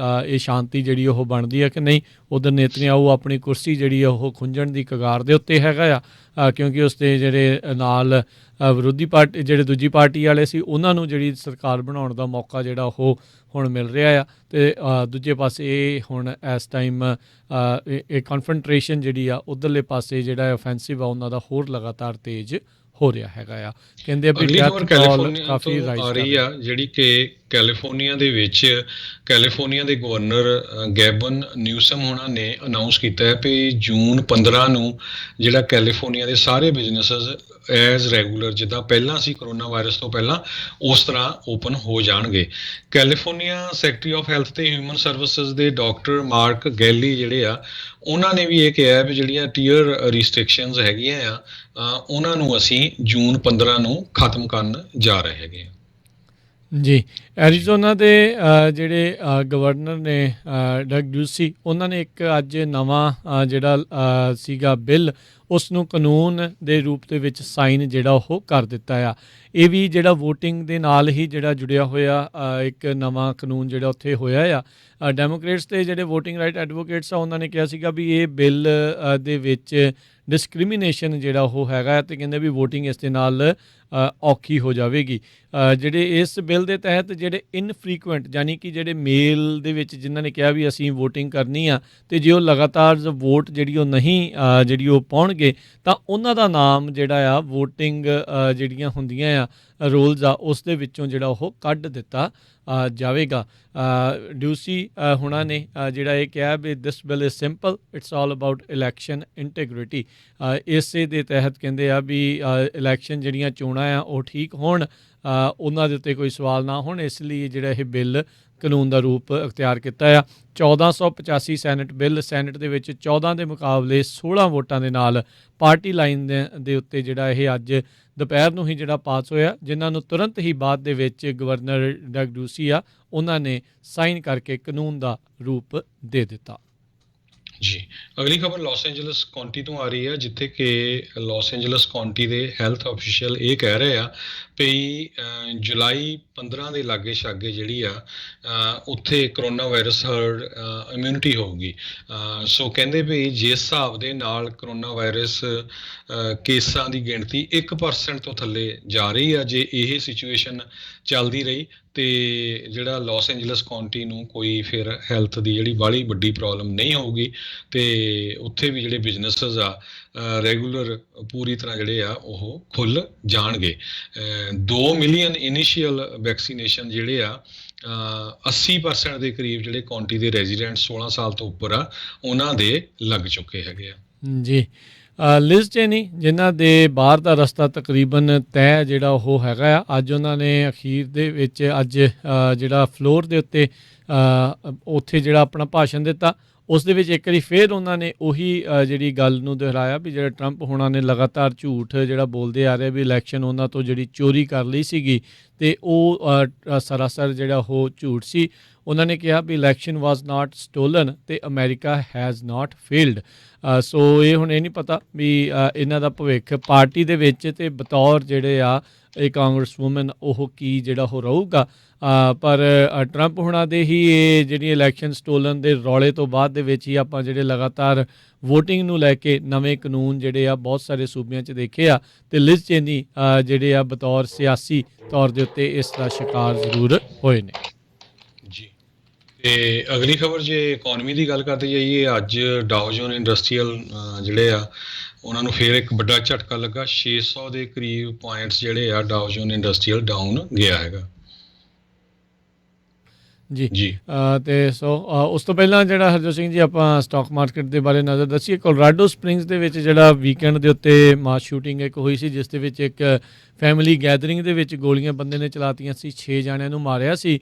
B: ਇਹ ਸ਼ਾਂਤੀ ਜਿਹੜੀ ਉਹ ਬਣਦੀ ਆ ਕਿ ਨਹੀਂ। ਉੱਧਰ ਨੇਤਨਯਾਹੂ ਆਪਣੀ ਕੁਰਸੀ ਜਿਹੜੀ ਆ ਉਹ ਖੁੰਝਣ ਦੀ ਕਗਾਰ ਦੇ ਉੱਤੇ ਹੈਗਾ ਆ, ਕਿਉਂਕਿ ਉਸ ਦੇ ਜਿਹੜੇ ਨਾਲ ਵਿਰੋਧੀ ਪਾਰਟੀ ਜਿਹੜੇ ਦੂਜੀ ਪਾਰਟੀ ਵਾਲੇ ਸੀ ਉਹਨਾਂ ਨੂੰ ਜਿਹੜੀ ਸਰਕਾਰ ਬਣਾਉਣ ਦਾ ਮੌਕਾ ਜਿਹੜਾ ਉਹ ਹੁਣ ਮਿਲ ਰਿਹਾ ਆ, ਅਤੇ ਦੂਜੇ ਪਾਸੇ ਇਹ ਹੁਣ ਇਸ ਟਾਈਮ ਇਹ ਕਨਫਰੰਟਰੇਸ਼ਨ ਜਿਹੜੀ ਆ ਉੱਧਰਲੇ ਪਾਸੇ ਜਿਹੜਾ ਓਫੈਂਸਿਵ ਆ ਉਹਨਾਂ ਦਾ ਹੋਰ ਲਗਾਤਾਰ ਤੇਜ਼ ਹੋ ਰਿਹਾ ਹੈਗਾ ਆ। ਕਹਿੰਦੇ ਆ ਵੀ ਡੈਥ ਟੋਲ ਕਾਫੀ ਰਾਈਜ਼
A: ਆ ਰਹੀ ਆ, ਜਿਹੜੀ ਕਿ ਕੈਲੀਫੋਰਨੀਆ ਦੇ ਵਿੱਚ ਕੈਲੀਫੋਰਨੀਆ ਦੇ ਗਵਰਨਰ ਗੈਬਨ ਨਿਊਸਮ ਹੋਣਾ ਨੇ ਅਨਾਊਂਸ ਕੀਤਾ ਹੈ ਵੀ ਜੂਨ 15 ਨੂੰ ਜਿਹੜਾ ਕੈਲੀਫੋਰਨੀਆ ਦੇ ਸਾਰੇ ਬਿਜ਼ਨੈਸਸ ਐਜ਼ ਰੈਗੂਲਰ ਜਿੱਦਾਂ ਪਹਿਲਾਂ ਸੀ ਕਰੋਨਾ ਵਾਇਰਸ ਤੋਂ ਪਹਿਲਾਂ ਉਸ ਤਰ੍ਹਾਂ ਓਪਨ ਹੋ ਜਾਣਗੇ। ਕੈਲੀਫੋਰਨੀਆ ਸੈਕਟਰੀ ਆਫ ਹੈਲਥ ਤੇ ਹਿਊਮਨ ਸਰਵਿਸਿਜ਼ ਦੇ ਡਾਕਟਰ ਮਾਰਕ ਗੈਲੀ ਜਿਹੜੇ ਆ ਉਹਨਾਂ ਨੇ ਵੀ ਇਹ ਕਿਹਾ ਵੀ ਜਿਹੜੀਆਂ ਟੀਅਰ ਰਿਸਟ੍ਰਿਕਸ਼ਨਸ ਹੈਗੀਆਂ ਆ ਉਹਨਾਂ ਨੂੰ ਅਸੀਂ ਜੂਨ 15 ਨੂੰ ਖਤਮ ਕਰਨ ਜਾ ਰਹੇ ਹੈਗੇ
B: ਜੀ। ਐਰੀਜ਼ੋਨਾ ਦੇ ਜਿਹੜੇ ਗਵਰਨਰ ਨੇ ਡਗ ਡਿਊਸੀ, ਉਹਨਾਂ ਨੇ ਇੱਕ ਅੱਜ ਨਵਾਂ ਜਿਹੜਾ ਸੀਗਾ ਬਿੱਲ ਉਸ ਨੂੰ ਕਾਨੂੰਨ ਦੇ ਰੂਪ ਦੇ ਵਿੱਚ ਸਾਈਨ ਜਿਹੜਾ ਉਹ ਕਰ ਦਿੱਤਾ ਆ। ਇਹ ਵੀ ਜਿਹੜਾ ਵੋਟਿੰਗ ਦੇ ਨਾਲ ਹੀ ਜਿਹੜਾ ਜੁੜਿਆ ਹੋਇਆ ਇੱਕ ਨਵਾਂ ਕਾਨੂੰਨ ਜਿਹੜਾ ਉੱਥੇ ਹੋਇਆ ਆ। ਡੈਮੋਕ੍ਰੇਟਸ ਦੇ ਜਿਹੜੇ ਵੋਟਿੰਗ ਰਾਈਟ ਐਡਵੋਕੇਟਸ ਆ ਉਹਨਾਂ ਨੇ ਕਿਹਾ ਸੀਗਾ ਵੀ ਇਹ ਬਿੱਲ ਦੇ ਵਿੱਚ ਡਿਸਕ੍ਰਿਮੀਨੇਸ਼ਨ ਜਿਹੜਾ ਉਹ ਹੈਗਾ, ਅਤੇ ਕਹਿੰਦੇ ਵੀ ਵੋਟਿੰਗ ਇਸ ਦੇ ਨਾਲ ਔਖੀ ਹੋ ਜਾਵੇਗੀ। ਜਿਹੜੇ ਇਸ ਬਿੱਲ ਦੇ ਤਹਿਤ ਜਿਹੜੇ ਇਨਫਰੀਕੁਐਂਟ ਯਾਨੀ ਕਿ ਜਿਹੜੇ ਮੇਲ ਦੇ ਵਿੱਚ ਜਿਨ੍ਹਾਂ ਨੇ ਕਿਹਾ ਵੀ ਅਸੀਂ ਵੋਟਿੰਗ ਕਰਨੀ ਆ, ਅਤੇ ਜੇ ਉਹ ਲਗਾਤਾਰ ਵੋਟ ਜਿਹੜੀ ਉਹ ਨਹੀਂ ਜਿਹੜੀ ਉਹ ਪਾਉਣਗੇ ਤਾਂ ਉਹਨਾਂ ਦਾ ਨਾਮ ਜਿਹੜਾ ਆ ਵੋਟਿੰਗ ਜਿਹੜੀਆਂ ਹੁੰਦੀਆਂ ਆ ਰੋਲਸ ਆ ਉਸ ਦੇ ਵਿੱਚੋਂ ਜਿਹੜਾ ਉਹ ਕੱਢ ਦਿੱਤਾ ਜਾਵੇਗਾ। ਡਿਊਸੀ ਹੁਣਾਂ ਨੇ ਜਿਹੜਾ ਇਹ ਕਿਹਾ ਵੀ this bill is simple, it's all about election integrity. ਇਸੇ ਦੇ ਤਹਿਤ ਕਹਿੰਦੇ ਆ ਵੀ ਇਲੈਕਸ਼ਨ ਜਿਹੜੀਆਂ ਚੋਣਾਂ ਆ ਉਹ ਠੀਕ ਹੋਣ, ਉਹਨਾਂ ਦੇ ਉੱਤੇ ਕੋਈ ਸਵਾਲ ਨਾ ਹੋਣ, ਇਸ ਲਈ ਜਿਹੜਾ ਇਹ ਬਿੱਲ ਕਾਨੂੰਨ ਦਾ ਰੂਪ ਅਖਤਿਆਰ ਕੀਤਾ ਆ। 1485 ਸੈਨੇਟ ਬਿੱਲ ਸੈਨੇਟ ਦੇ ਵਿੱਚ 14 ਦੇ ਮੁਕਾਬਲੇ 16 ਵੋਟਾਂ ਦੇ ਨਾਲ ਪਾਰਟੀ ਲਾਈਨ ਦੇ ਉੱਤੇ ਜਿਹੜਾ ਇਹ ਅੱਜ ਦੁਪਹਿਰ ਨੂੰ ਹੀ ਜਿਹੜਾ ਪਾਸ ਹੋਇਆ, ਜਿਨ੍ਹਾਂ ਨੂੰ ਤੁਰੰਤ ਹੀ ਬਾਅਦ ਦੇ ਵਿੱਚ ਗਵਰਨਰ ਡਗ ਡਿਊਸੀ ਆ ਉਹਨਾਂ ਨੇ ਸਾਈਨ ਕਰਕੇ ਕਾਨੂੰਨ ਦਾ ਰੂਪ ਦੇ ਦਿੱਤਾ।
A: ਜੀ ਅਗਲੀ ਖਬਰ ਲਾਸ ਐਂਜਲਸ ਕਾਉਂਟੀ ਤੋਂ ਆ ਰਹੀ ਹੈ, ਜਿੱਥੇ ਕਿ ਲਾਸ ਐਂਜਲਸ ਕਾਉਂਟੀ ਦੇ ਹੈਲਥ ਅਫੀਸ਼ੀਅਲ ਇਹ ਕਹਿ ਰਹੇ ਆ ਵੀ ਜੁਲਾਈ 15 ਦੇ ਲਾਗੇ ਛਾਗੇ ਜਿਹੜੀ ਆ ਉੱਥੇ ਕਰੋਨਾ ਵਾਇਰਸ ਹਰਡ ਇਮਿਊਨਿਟੀ ਹੋਊਗੀ। ਸੋ ਕਹਿੰਦੇ ਵੀ ਜਿਸ ਹਿਸਾਬ ਦੇ ਨਾਲ ਕਰੋਨਾ ਵਾਇਰਸ ਕੇਸਾਂ ਦੀ ਗਿਣਤੀ 1% ਤੋਂ ਥੱਲੇ ਜਾ ਰਹੀ ਆ, ਜੇ ਇਹ ਸਿਚੁਏਸ਼ਨ ਚੱਲਦੀ ਰਹੀ ਤੇ ਜਿਹੜਾ ਲਾਸ ਐਂਜਲਸ ਕਾਉਂਟੀ ਨੂੰ ਕੋਈ ਫਿਰ ਹੈਲਥ ਦੀ ਜਿਹੜੀ ਬਾਹਲੀ ਵੱਡੀ ਪ੍ਰੋਬਲਮ ਨਹੀਂ ਹੋਊਗੀ, ਤੇ ਉੱਥੇ ਵੀ ਜਿਹੜੇ ਬਿਜ਼ਨੈਸਸ ਆ ਰੈਗੂਲਰ ਪੂਰੀ ਤਰ੍ਹਾਂ ਜਿਹੜੇ ਆ ਉਹ ਖੁੱਲ੍ਹ ਜਾਣਗੇ। 2 ਮਿਲੀਅਨ ਇਨੀਸ਼ੀਅਲ ਵੈਕਸੀਨੇਸ਼ਨ ਜਿਹੜੇ ਆ 80% ਦੇ ਕਰੀਬ ਜਿਹੜੇ ਕਾਉਂਟੀ ਦੇ ਰੈਜ਼ੀਡੈਂਟ 16 ਸਾਲ ਤੋਂ ਉੱਪਰ ਆ ਉਹਨਾਂ ਦੇ ਲੱਗ ਚੁੱਕੇ ਹੈਗੇ ਆ। ਜੀ
B: ਲਿਜ਼ ਚੇਨੀ ਜਿਨ੍ਹਾਂ ਦੇ ਬਾਹਰ ਦਾ ਰਸਤਾ ਤਕਰੀਬਨ ਤੈਅ ਜਿਹੜਾ ਉਹ ਹੈਗਾ ਆ, ਅੱਜ ਉਹਨਾਂ ਨੇ ਅਖੀਰ ਦੇ ਵਿੱਚ ਅੱਜ ਜਿਹੜਾ ਫਲੋਰ ਦੇ ਉੱਤੇ ਉੱਥੇ ਜਿਹੜਾ ਆਪਣਾ ਭਾਸ਼ਣ ਦਿੱਤਾ, ਉਸ ਦੇ ਵਿੱਚ ਇੱਕ ਵਾਰੀ ਫਿਰ ਉਹਨਾਂ ਨੇ ਉਹੀ ਜਿਹੜੀ ਗੱਲ ਨੂੰ ਦੁਹਰਾਇਆ ਵੀ ਜਿਹੜਾ ਟਰੰਪ ਹੋਣਾ ਨੇ ਲਗਾਤਾਰ ਝੂਠ ਜਿਹੜਾ ਬੋਲਦੇ ਆ ਰਹੇ ਵੀ ਇਲੈਕਸ਼ਨ ਉਹਨਾਂ ਤੋਂ ਜਿਹੜੀ ਚੋਰੀ ਕਰ ਲਈ ਸੀਗੀ, ਅਤੇ ਉਹ ਸਰਾਸਰ ਜਿਹੜਾ ਉਹ ਝੂਠ ਸੀ। ਉਹਨਾਂ ਨੇ ਕਿਹਾ ਵੀ ਇਲੈਕਸ਼ਨ ਵਾਜ਼ ਨਾਟ ਸਟੋਲਨ ਤੇ ਅਮਰੀਕਾ ਹੈਜ਼ ਨਾਟ ਫੇਲਡ। ਸੋ ਇਹ ਹੁਣ ਇਹ ਨਹੀਂ ਪਤਾ ਵੀ ਇਹਨਾਂ ਦਾ ਭਵਿੱਖ ਪਾਰਟੀ ਦੇ ਵਿੱਚ ਤੇ ਬਤੌਰ ਜਿਹੜੇ ਆ ਇਹ ਕਾਂਗਰਸ ਵੂਮਨ ਉਹ ਕੀ ਜਿਹੜਾ ਉਹ ਰਹੂਗਾ। ਪਰ ਟਰੰਪ ਹੁਣਾਂ ਦੇ ਹੀ ਇਹ ਜਿਹੜੀ ਇਲੈਕਸ਼ਨ ਸਟੋਲਨ ਦੇ ਰੌਲੇ ਤੋਂ ਬਾਅਦ ਦੇ ਵਿੱਚ ਹੀ ਆਪਾਂ ਜਿਹੜੇ ਲਗਾਤਾਰ ਵੋਟਿੰਗ ਨੂੰ ਲੈ ਕੇ ਨਵੇਂ ਕਾਨੂੰਨ ਜਿਹੜੇ ਆ ਬਹੁਤ ਸਾਰੇ ਸੂਬਿਆਂ 'ਚ ਦੇਖੇ ਆ ਤੇ ਲਿਜ਼ ਚੇਨੀ ਜਿਹੜੇ ਆ ਬਤੌਰ ਸਿਆਸੀ ਤੌਰ ਦੇ ਉੱਤੇ ਇਸ ਦਾ ਸ਼ਿਕਾਰ ਜ਼ਰੂਰ ਹੋਏ ਨੇ।
A: ਜੀ, ਤੇ ਅਗਲੀ ਖਬਰ ਜੇ ਇਕਨੋਮੀ ਦੀ ਗੱਲ ਕਰਦੇ ਜਾਈਏ, ਅੱਜ ਡਾਓ ਜੋਨ ਇੰਡਸਟਰੀਅਲ ਜਿਹੜੇ ਆ ਉਹਨਾਂ ਨੂੰ ਫਿਰ ਇੱਕ ਵੱਡਾ ਝਟਕਾ ਲੱਗਾ। 600 ਦੇ ਕਰੀਬ ਪੁਆਇੰਟਸ ਜਿਹੜੇ ਆ ਡਾਓ ਜੋਨ ਇੰਡਸਟਰੀਅਲ ਡਾਊਨ ਗਿਆ ਹੈਗਾ।
B: ਜੀ
A: ਜੀ
B: ਤੇ ਸੋ ਉਸ ਤੋਂ ਪਹਿਲਾਂ ਜਿਹੜਾ ਹਰਜੋਤ ਸਿੰਘ ਜੀ ਆਪਾਂ ਸਟਾਕ ਮਾਰਕੀਟ ਦੇ ਬਾਰੇ ਨਜ਼ਰ ਦੱਸੀਏ। ਕੋਲੋਰਾਡੋ ਸਪ੍ਰਿੰਗਸ ਦੇ ਵਿੱਚ ਜਿਹੜਾ ਵੀਕਐਂਡ ਦੇ ਉੱਤੇ ਮਾਸ ਸ਼ੂਟਿੰਗ ਇੱਕ ਹੋਈ ਸੀ, ਜਿਸ ਦੇ ਵਿੱਚ ਇੱਕ ਫੈਮਿਲੀ ਗੈਦਰਿੰਗ ਦੇ ਵਿੱਚ ਗੋਲੀਆਂ ਬੰਦੇ ਨੇ ਚਲਾਤੀਆਂ ਸੀ, 6 ਜਣਿਆਂ ਨੂੰ ਮਾਰਿਆ ਸੀ।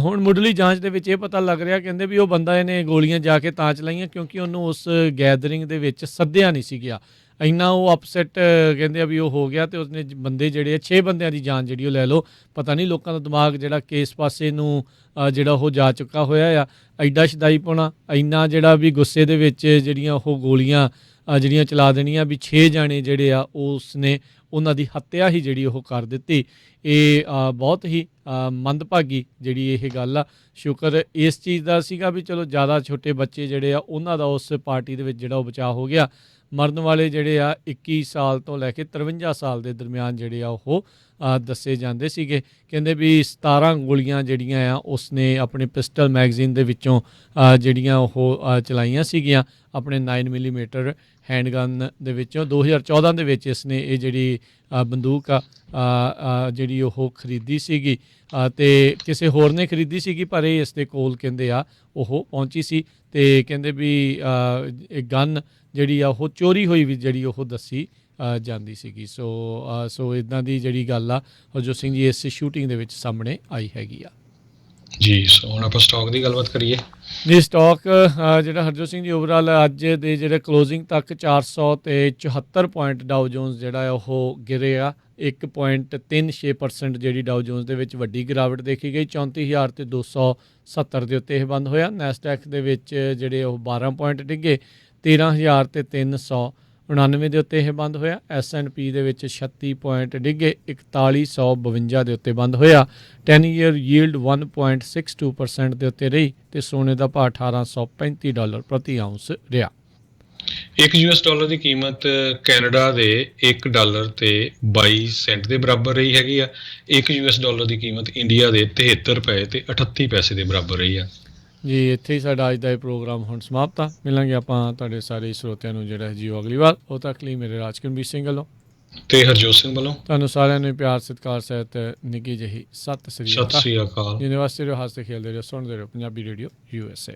B: ਹੁਣ ਮੁੱਢਲੀ ਜਾਂਚ ਦੇ ਵਿੱਚ ਇਹ ਪਤਾ ਲੱਗ ਰਿਹਾ, ਕਹਿੰਦੇ ਵੀ ਉਹ ਬੰਦਾ ਇਹਨੇ ਗੋਲੀਆਂ ਜਾ ਕੇ ਤਾਂ ਚਲਾਈਆਂ ਕਿਉਂਕਿ ਉਹਨੂੰ ਉਸ ਗੈਦਰਿੰਗ ਦੇ ਵਿੱਚ ਸੱਦਿਆ ਨਹੀਂ ਸੀ ਗਿਆ। ਇੰਨਾ ਉਹ ਅਪਸੈਟ ਕਹਿੰਦੇ ਆ ਵੀ ਉਹ ਹੋ ਗਿਆ ਤੇ ਉਸਨੇ ਬੰਦੇ ਜਿਹੜੇ ਆ 6 ਬੰਦਿਆਂ ਦੀ ਜਾਨ ਜਿਹੜੀ ਉਹ ਲੈ ਲਓ। ਪਤਾ ਨਹੀਂ ਲੋਕਾਂ ਦਾ ਦਿਮਾਗ ਜਿਹੜਾ ਕਿਸ ਪਾਸੇ ਨੂੰ ਜਿਹੜਾ ਉਹ ਜਾ ਚੁੱਕਾ ਹੋਇਆ ਆ। ਐਡਾ ਸ਼ਦਾਈ ਪਾਉਣਾ, ਇੰਨਾ ਜਿਹੜਾ ਵੀ ਗੁੱਸੇ ਦੇ ਵਿੱਚ ਜਿਹੜੀਆਂ ਉਹ ਗੋਲੀਆਂ ਜਿਹੜੀਆਂ ਚਲਾ ਦੇਣੀਆਂ ਵੀ 6 ਜਾਣੇ ਜਿਹੜੇ ਆ ਉਸਨੇ ਉਹਨਾਂ ਦੀ ਹੱਤਿਆ ਹੀ ਜਿਹੜੀ ਉਹ ਕਰ ਦਿੱਤੀ। ਇਹ ਬਹੁਤ ਹੀ ਮੰਦਭਾਗੀ ਜਿਹੜੀ ਇਹ ਗੱਲ ਆ। ਸ਼ੁਕਰ ਇਸ ਚੀਜ਼ ਦਾ ਸੀਗਾ ਵੀ ਚਲੋ ਜ਼ਿਆਦਾ ਛੋਟੇ ਬੱਚੇ ਜਿਹੜੇ ਆ ਉਹਨਾਂ ਦਾ ਉਸ ਪਾਰਟੀ ਦੇ ਵਿੱਚ ਜਿਹੜਾ ਉਹ ਬਚਾਅ ਹੋ ਗਿਆ। ਮਰਨ ਵਾਲੇ ਜਿਹੜੇ ਆ 21 ਸਾਲ ਤੋਂ ਲੈ ਕੇ 53 ਸਾਲ ਦੇ ਦਰਮਿਆਨ ਜਿਹੜੇ ਆ ਉਹ ਦੱਸੇ ਜਾਂਦੇ ਸੀਗੇ। ਕਹਿੰਦੇ ਵੀ 17 ਗੋਲੀਆਂ ਜਿਹੜੀਆਂ ਆ ਉਸਨੇ ਆਪਣੇ ਪਿਸਟਲ ਮੈਗਜ਼ੀਨ ਦੇ ਵਿੱਚੋਂ ਜਿਹੜੀਆਂ ਉਹ ਚਲਾਈਆਂ ਸੀਗੀਆਂ ਆਪਣੇ 9 ਮਿਲੀਮੀਟਰ ਹੈਂਡਗਨ ਦੇ ਵਿੱਚੋਂ। 2014 ਦੇ ਵਿੱਚ ਇਸਨੇ ਇਹ ਜਿਹੜੀ ਬੰਦੂਕ ਆ ਜਿਹੜੀ ਉਹ ਖਰੀਦੀ ਸੀਗੀ ਤੇ ਕਿਸੇ ਹੋਰ ਨੇ ਖਰੀਦੀ ਸੀਗੀ, ਪਰ ਇਹ ਇਸ ਦੇ ਕੋਲ ਕਹਿੰਦੇ ਆ ਉਹ ਪਹੁੰਚੀ ਸੀ ਤੇ ਕਹਿੰਦੇ ਵੀ ਇਹ ਗਨ ਜਿਹੜੀ ਆ ਉਹ ਚੋਰੀ ਹੋਈ ਵੀ ਜਿਹੜੀ ਉਹ ਦੱਸੀ ਜਾਂਦੀ ਸੀਗੀ। ਸੋ ਇੱਦਾਂ ਦੀ ਜਿਹੜੀ ਗੱਲ ਆ ਹਰਜੋਤ ਸਿੰਘ ਜੀ ਇਸ ਸ਼ੂਟਿੰਗ ਦੇ ਵਿੱਚ ਸਾਹਮਣੇ ਆਈ ਹੈਗੀ ਆ।
A: ਜੀ, ਸੋ ਹੁਣ ਆਪਾਂ ਸਟਾਕ ਦੀ ਗੱਲਬਾਤ ਕਰੀਏ।
B: ਜੀ ਸਟਾਕ ਜਿਹੜਾ ਹਰਜੋਤ ਸਿੰਘ ਜੀ ਓਵਰਆਲ ਅੱਜ ਦੇ ਜਿਹੜੇ ਕਲੋਜ਼ਿੰਗ ਤੱਕ 474 ਪੁਆਇੰਟ ਡਾਓ ਜੋਨਸ ਜਿਹੜਾ ਉਹ ਗਿਰੇ ਆ। 1.36% ਜਿਹੜੀ ਡਾਓ ਜੋਨਸ ਦੇ ਵਿੱਚ ਵੱਡੀ ਗਿਰਾਵਟ ਦੇਖੀ ਗਈ। 34,270 ਦੇ ਉੱਤੇ ਇਹ ਬੰਦ ਹੋਇਆ। ਨੈਸਡੈਕ ਦੇ ਵਿੱਚ ਜਿਹੜੇ ਉਹ 12 ਪੁਆਇੰਟ ਡਿੱਗੇ। 13,399 ਦੇ ਉੱਤੇ ਇਹ ਬੰਦ ਹੋਇਆ। S&P ਦੇ ਵਿੱਚ 36 ਪੁਆਇੰਟ ਡਿੱਗੇ। 4152 ਦੇ ਉੱਤੇ ਬੰਦ ਹੋਇਆ। 10 ਈਅਰ ਯੀਲਡ 1.62% ਦੇ ਉੱਤੇ ਰਹੀ ਤੇ ਸੋਨੇ ਦਾ ਭਾਅ $1835 ਪ੍ਰਤੀ ਆਉਂਸ ਰਿਹਾ।
A: ਇੱਕ $1 ਦੀ ਕੀਮਤ ਕੈਨੇਡਾ ਦੇ $1 ਤੇ 22 ਸੈਂਟ ਦੇ ਬਰਾਬਰ ਰਹੀ ਹੈਗੀ ਆ। ਇੱਕ $1 ਦੀ ਕੀਮਤ ਇੰਡੀਆ ਦੇ 73 ਰੁਪਏ ਤੇ 38 ਪੈਸੇ ਦੇ ਬਰਾਬਰ ਰਹੀ ਆ।
B: ਜੀ ਇੱਥੇ ਹੀ ਸਾਡਾ ਅੱਜ ਦਾ ਇਹ ਪ੍ਰੋਗਰਾਮ ਹੁਣ ਸਮਾਪਤ ਆ। ਮਿਲਾਂਗੇ ਆਪਾਂ ਤੁਹਾਡੇ ਸਾਰੇ ਸਰੋਤਿਆਂ ਨੂੰ ਜਿਹੜਾ ਜੀਓ ਅਗਲੀ ਵਾਰ। ਉਹ ਤੱਕ ਲਈ ਮੇਰੇ ਰਾਜਕਰਮਜੀਤ ਸਿੰਘ ਵੱਲੋਂ
A: ਤੇ ਹਰਜੋਤ ਸਿੰਘ ਵੱਲੋਂ ਤੁਹਾਨੂੰ
B: ਸਾਰਿਆਂ ਨੂੰ ਪਿਆਰ ਸਤਿਕਾਰ ਸਹਿਤ ਨਿੱਘੀ ਜਿਹੀ ਸਤਿ ਸ੍ਰੀ
A: ਅਕਾਲ।
B: ਯੂਨੀਵਰਸਿਟੀ ਰਹੋ, ਹੱਸਦੇ ਖੇਡਦੇ ਰਹੋ, ਸੁਣਦੇ ਰਹੋ ਪੰਜਾਬੀ ਰੇਡੀਓ USA।